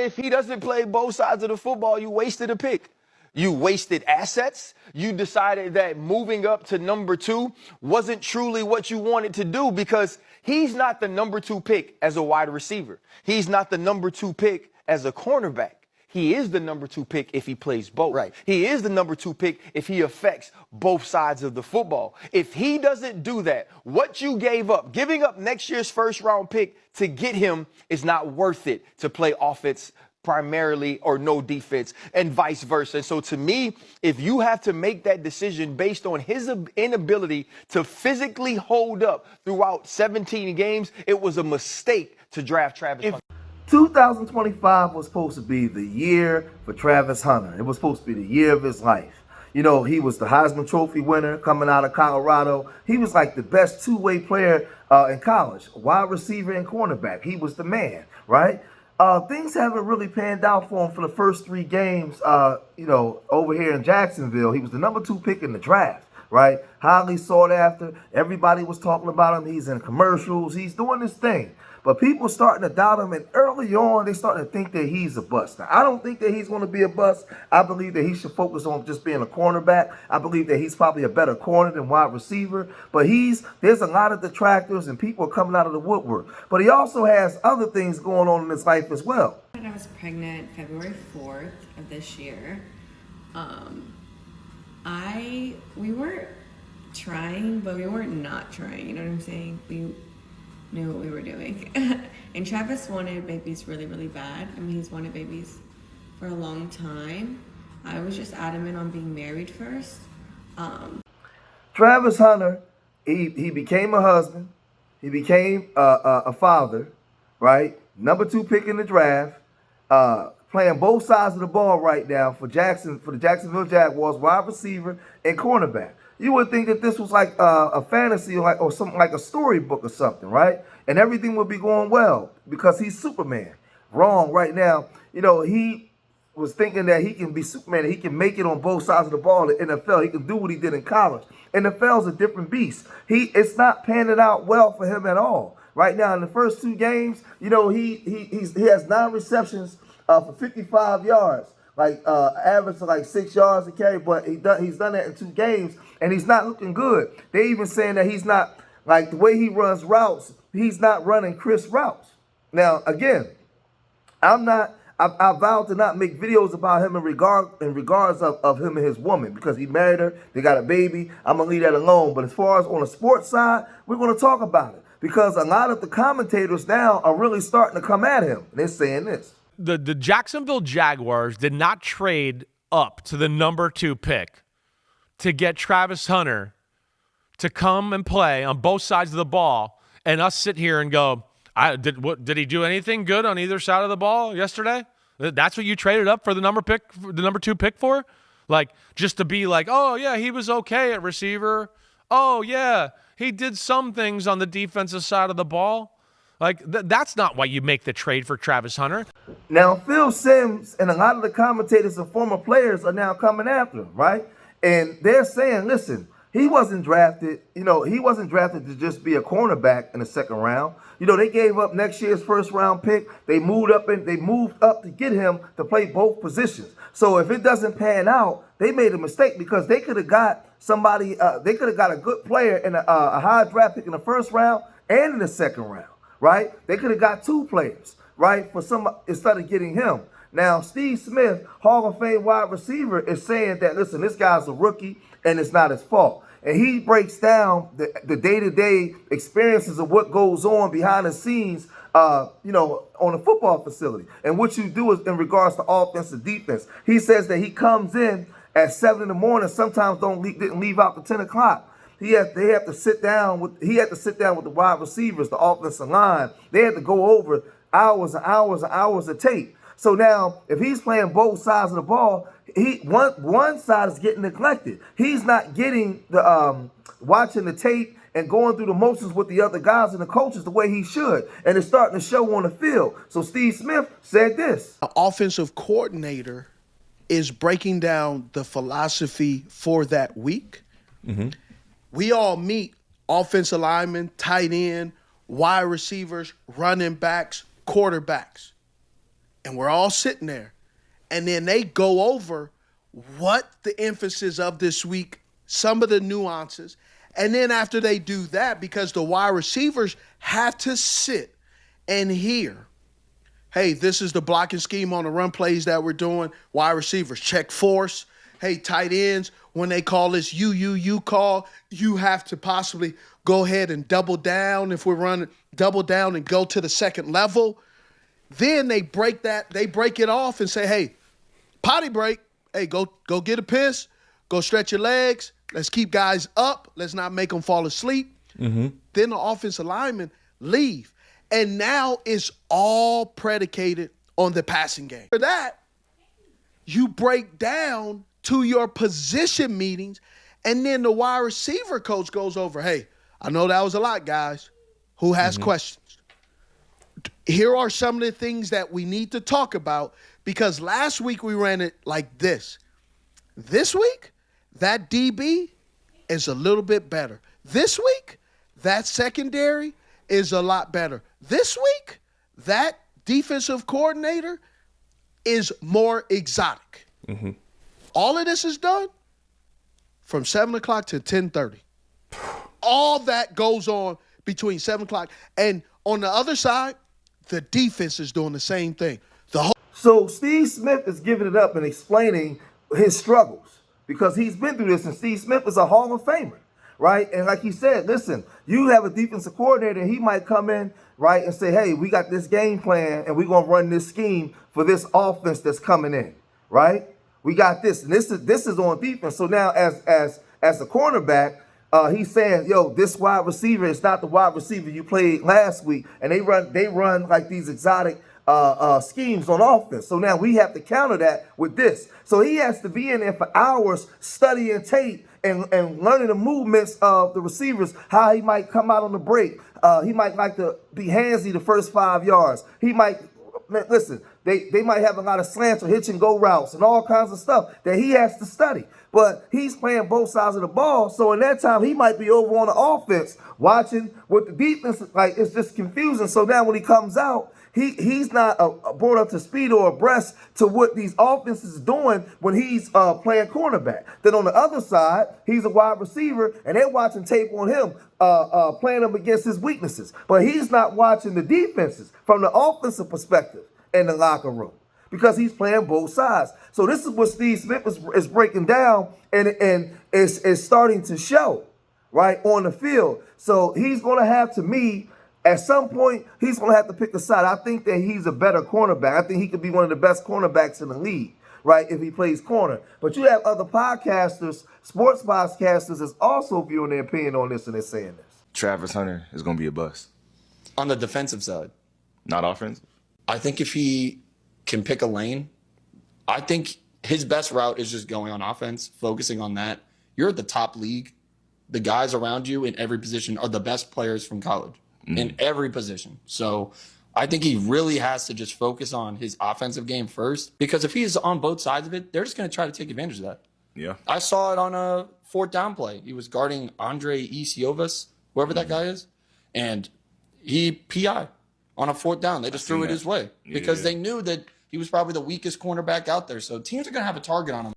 if he doesn't play both sides of the football, you wasted a pick. You wasted assets. You decided that moving up to number 2 wasn't truly what you wanted to do because he's not the number 2 pick as a wide receiver. He's not the number 2 pick as a cornerback. He is the number 2 pick if he plays both. Right. He is the number 2 pick if he affects both sides of the football. If he doesn't do that, what you gave up, giving up next year's first round pick to get him is not worth it to play offense primarily or no defense and vice versa. And so to me, if you have to make that decision based on his inability to physically hold up throughout 17 games, it was a mistake to draft Travis Hunter. 2025 was supposed to be the year for Travis Hunter. It was supposed to be the year of his life. You know, he was the Heisman Trophy winner coming out of Colorado. He was like the best two-way player in college, wide receiver and cornerback. He was the man, right? Things haven't really panned out for him for the first 3 games, you know, over here in Jacksonville. He was the number 2 pick in the draft, right? Highly sought after. Everybody was talking about him. He's in commercials. He's doing this thing. But people starting to doubt him, and early on, they starting to think that he's a bust. Now, I don't think that he's going to be a bust. I believe that he should focus on just being a cornerback. I believe that he's probably a better corner than wide receiver. But there's a lot of detractors, and people are coming out of the woodwork. But he also has other things going on in his life as well. I was pregnant February 4th of this year. We weren't trying, but we weren't not trying. You know what I'm saying? We knew what we were doing. And Travis wanted babies really, really bad. I mean, he's wanted babies for a long time. I was just adamant on being married first. Travis Hunter, he became a husband. He became a father, right? Number 2 pick in the draft. Playing both sides of the ball right now for the Jacksonville Jaguars, wide receiver and cornerback. You would think that this was like a fantasy, or something like a storybook or something, right? And everything would be going well because he's Superman. Wrong right now. You know, he was thinking that he can be Superman, and he can make it on both sides of the ball in the NFL. He can do what he did in college. NFL's a different beast. It's not panning out well for him at all. Right now, in the first 2 games, you know, he has 9 receptions for 55 yards. Like average to like 6 yards a carry, but he's done that in 2 games, and he's not looking good. They even saying that he's not, like, the way he runs routes, he's not running crisp routes. Now, again, I vowed to not make videos about him in regards of him and his woman, because he married her, they got a baby. I'm gonna leave that alone. But as far as on the sports side, we're gonna talk about it, because a lot of the commentators now are really starting to come at him. They're saying this. The Jacksonville Jaguars did not trade up to the number 2 pick to get Travis Hunter to come and play on both sides of the ball, and us sit here and go, did he do anything good on either side of the ball yesterday? That's what you traded up for the number 2 pick for? Like, just to be like, oh yeah, he was okay at receiver. Oh yeah, he did some things on the defensive side of the ball. Like, that's not why you make the trade for Travis Hunter. Now, Phil Simms and a lot of the commentators and former players are now coming after him, right? And they're saying, listen, he wasn't drafted, you know, he wasn't drafted to just be a cornerback in the 2nd round. You know, they gave up next year's first-round pick. They moved up to get him to play both positions. So if it doesn't pan out, they made a mistake, because they could have got somebody, they could have got a good player in a high draft pick in the 1st round and in the 2nd round. Right? They could have got 2 players, right, for some instead of getting him. Now, Steve Smith, Hall of Fame wide receiver, is saying that, listen, this guy's a rookie and it's not his fault. And he breaks down the day-to-day experiences of what goes on behind the scenes, you know, on a football facility, and what you do is in regards to offense and defense. He says that he comes in at 7 in the morning, sometimes didn't leave out to 10 o'clock. He had to sit down with the wide receivers, the offensive line. They had to go over hours and hours and hours of tape. So now, if he's playing both sides of the ball, one side is getting neglected. He's not getting the watching the tape and going through the motions with the other guys and the coaches the way he should, and it's starting to show on the field. So Steve Smith said this: the offensive coordinator is breaking down the philosophy for that week. Mm-hmm. We all meet offensive linemen, tight end, wide receivers, running backs, quarterbacks. and we're all sitting there. And then they go over what the emphasis of this week, some of the nuances. And then after they do that, because the wide receivers have to sit and hear, hey, this is the blocking scheme on the run plays that we're doing. Wide receivers, check force. Hey, tight ends, when they call this you call, you have to possibly go ahead and double down. If we're running, double down and go to the second level. Then they break it off and say, hey, potty break. Hey, go get a piss. Go stretch your legs. Let's keep guys up. Let's not make them fall asleep. Mm-hmm. Then the offensive linemen leave. And now it's all predicated on the passing game. For that, you break down to your position meetings, and then the wide receiver coach goes over, hey, I know that was a lot, guys. Who has questions? Here are some of the things that we need to talk about, because last week we ran it like this. This week, that DB is a little bit better. This week, that secondary is a lot better. This week, that defensive coordinator is more exotic. Mm-hmm. All of this is done from 7 o'clock to 10:30. All that goes on between 7 o'clock. And on the other side, the defense is doing the same thing. So Steve Smith is giving it up and explaining his struggles because he's been through this, and Steve Smith is a Hall of Famer, right? And like he said, listen, you have a defensive coordinator, and he might come in, right, and say, hey, we got this game plan, and we're going to run this scheme for this offense that's coming in, right? We got this, and this is on defense. So now as a cornerback, he's saying, yo, this wide receiver is not the wide receiver you played last week, and they run like these exotic schemes on offense. So now we have to counter that with this. So he has to be in there for hours studying tape and learning the movements of the receivers, how he might come out on the break. He might like to be handsy the first 5 yards. He might, listen, they might have a lot of slants or hitch and go routes and all kinds of stuff that he has to study. But he's playing both sides of the ball, so in that time he might be over on the offense watching what the defense, like, it's just confusing. So now when he comes out, he's not brought up to speed or abreast to what these offenses is doing when he's playing cornerback. Then on the other side, he's a wide receiver, and they're watching tape on him, playing him against his weaknesses. But he's not watching the defenses from the offensive perspective in the locker room, because he's playing both sides. So this is what Steve Smith is breaking down, and is starting to show, right, on the field. So he's going to have, to me, at some point, he's going to have to pick a side. I think that he's a better cornerback. I think he could be one of the best cornerbacks in the league, right, if he plays corner. But you have other podcasters, sports podcasters, that's also viewing their opinion on this, and they're saying this. Travis Hunter is going to be a bust. On the defensive side. Not offensive. I think if he can pick a lane, I think his best route is just going on offense, focusing on that. You're at the top league. The guys around you in every position are the best players from college in every position. So I think he really has to just focus on his offensive game first, because if he's on both sides of it, they're just going to try to take advantage of that. Yeah. I saw it on a 4th down play. He was guarding Andre Isiovas, whoever that guy is, and he PI on a 4th down. They just threw it his way because they knew that he was probably the weakest cornerback out there. So teams are going to have a target on him.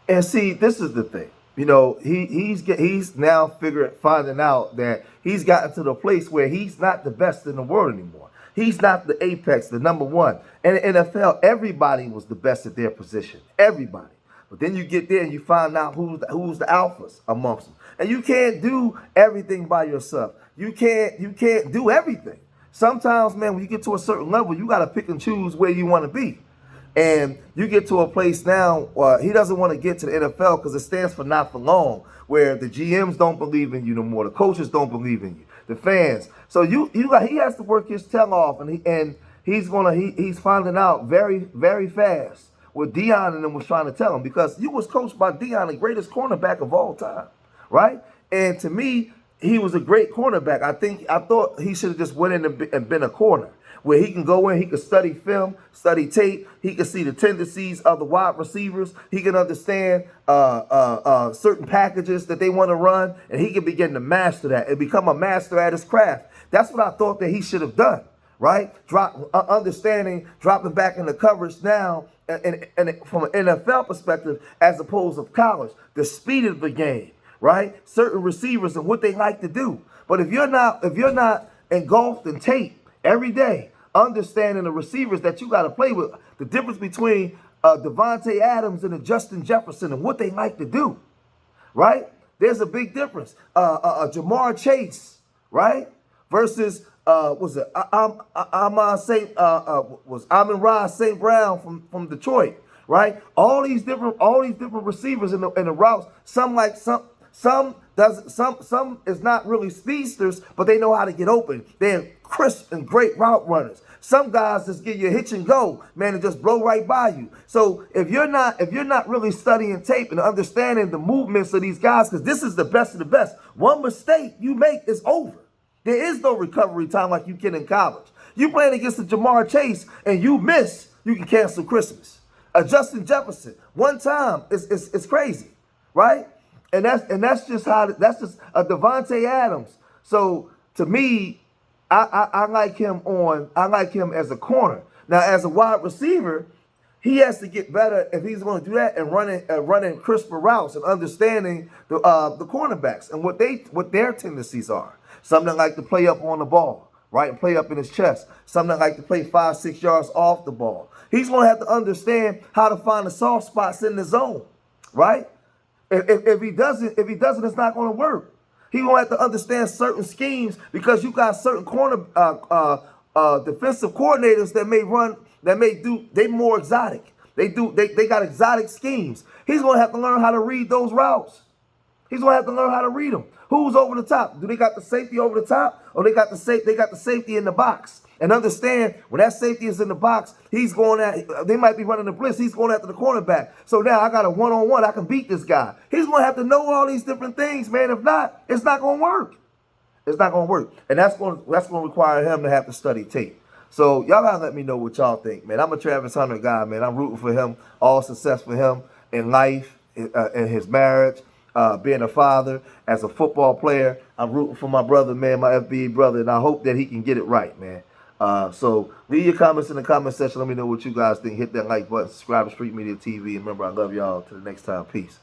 And see, this is the thing. You know, he's now finding out that he's gotten to the place where he's not the best in the world anymore. He's not the apex, the number one. In the NFL, everybody was the best at their position. Everybody. But then you get there and you find out who's the alphas amongst them. And you can't do everything by yourself. You can't do everything. Sometimes, man, when you get to a certain level, you got to pick and choose where you want to be. And you get to a place now, he doesn't want to get to the NFL because it stands for not for long, where the GMs don't believe in you no more. The coaches don't believe in you. The fans. So he has to work his tail off, and he's finding out very, very fast what Deion and them was trying to tell him, because you was coached by Deion, the greatest cornerback of all time, right? And to me, he was a great cornerback. I thought he should have just went in and been a corner, where he can go in, he can study film, study tape, he can see the tendencies of the wide receivers, he can understand certain packages that they want to run, and he can begin to master that and become a master at his craft. That's what I thought that he should have done, right? Understanding dropping back into coverage now, and from an NFL perspective as opposed to college, the speed of the game, right? Certain receivers and what they like to do. But if you're not engulfed in tape every day, understanding the receivers that you got to play with, the difference between Devontae Adams and a Justin Jefferson and what they like to do, right? There's a big difference. Jamar Chase, right, versus was Amon-Ra St. Brown from Detroit, right? All these different receivers in the routes. Some is not really speedsters, but they know how to get open. They're crisp and great route runners. Some guys just give you a hitch and go, man, and just blow right by you. So if you're not really studying tape and understanding the movements of these guys, because this is the best of the best, one mistake you make is over. There is no recovery time like you can in college. You playing against the Jamar Chase and you miss, you can cancel Christmas. Justin Jefferson, one time, it's crazy, right? And that's just a Devontae Adams. So to me, I like him as a corner. Now, as a wide receiver, he has to get better if he's going to do that and running crisper routes and understanding the cornerbacks and what their tendencies are. Some that like to play up on the ball, right, and play up in his chest. Some that like to play 5-6 yards off the ball. He's going to have to understand how to find the soft spots in the zone, right? If he doesn't, it's not going to work. He gonna have to understand certain schemes because you got certain defensive coordinators they more exotic. They got exotic schemes. He's gonna have to learn how to read those routes. He's gonna have to learn how to read them. Who's over the top? Do they got the safety over the top, or they got the safety in the box? And understand when that safety is in the box, he's going at. They might be running a blitz. He's going after the cornerback. So now I got a one-on-one. I can beat this guy. He's going to have to know all these different things, man. If not, it's not going to work. It's not going to work, and that's going to require him to have to study tape. So y'all gotta let me know what y'all think, man. I'm a Travis Hunter guy, man. I'm rooting for him. All success for him in life, in his marriage. Being a father, as a football player, I'm rooting for my brother, man, my FBA brother, and I hope that he can get it right, man. So leave your comments in the comment section. Let me know what you guys think. Hit that like button, subscribe to Street Media TV, and remember, I love y'all. Till the next time, peace.